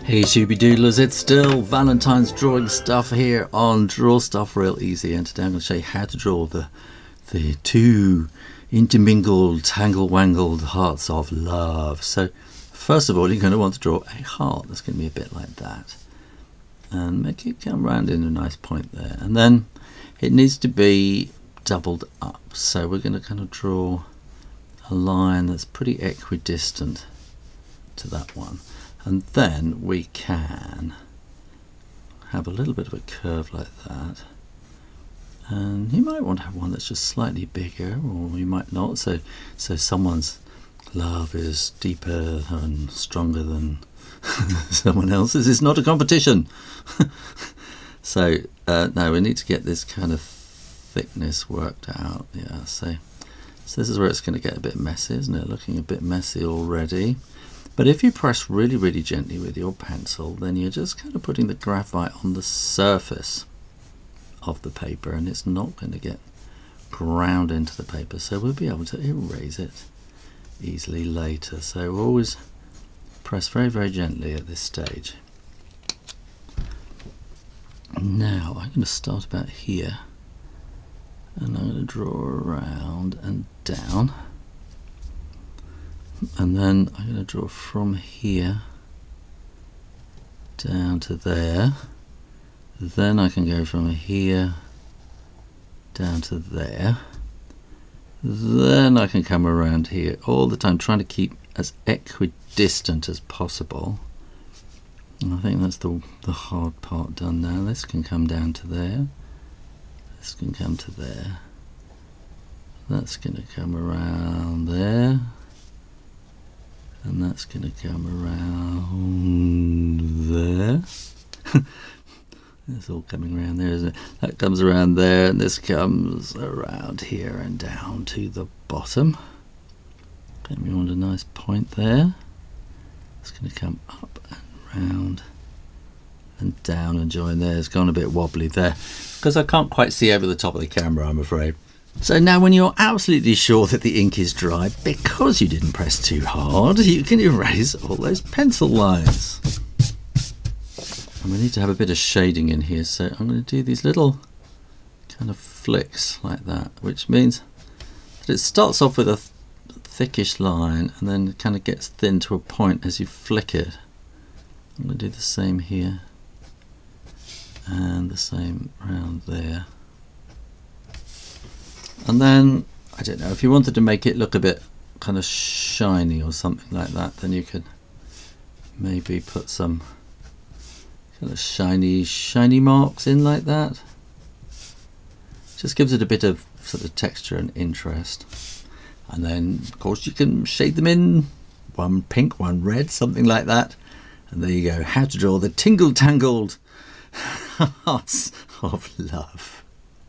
Hey Shooby Doodlers, it's still Valentine's drawing stuff here on Draw Stuff Real Easy, and today I'm going to show you how to draw the two intermingled, tangle-wangled hearts of love. So first of all, you're going to want to draw a heart that's going to be a bit like that, and make it come round in a nice point there, and then it needs to be doubled up. So we're going to kind of draw a line that's pretty equidistant to that one. And then we can have a little bit of a curve like that, and you might want to have one that's just slightly bigger, or you might not, so someone's love is deeper and stronger than someone else's. It's not a competition. So no, we need to get this kind of thickness worked out. Yeah, so this is where it's going to get a bit messy, isn't it? Looking a bit messy already. But if you press really, really gently with your pencil, then you're just kind of putting the graphite on the surface of the paper, and it's not going to get ground into the paper, so we'll be able to erase it easily later. So always press very, very gently at this stage. Now I'm going to start about here, and I'm going to draw around and down. And then I'm going to draw from here down to there. Then I can go from here down to there. Then I can come around here all the time, trying to keep as equidistant as possible. And I think that's the hard part done now. This can come down to there. This can come to there. That's going to come around there. And that's going to come around there. It's all coming around there, isn't it? That comes around there, and this comes around here and down to the bottom. And we want a nice point there. It's going to come up and round and down and join there. It's gone a bit wobbly there because I can't quite see over the top of the camera, I'm afraid. So now when you're absolutely sure that the ink is dry, because you didn't press too hard, you can erase all those pencil lines. And we need to have a bit of shading in here, so I'm going to do these little kind of flicks like that, which means that it starts off with a thickish line and then kind of gets thin to a point as you flick it. I'm going to do the same here and the same around there. And then, I don't know, if you wanted to make it look a bit kind of shiny or something like that, then you could maybe put some kind of shiny marks in like that. Just gives it a bit of sort of texture and interest. And then, of course, you can shade them in, one pink, one red, something like that. And there you go, how to draw the tingle-tangled hearts of love.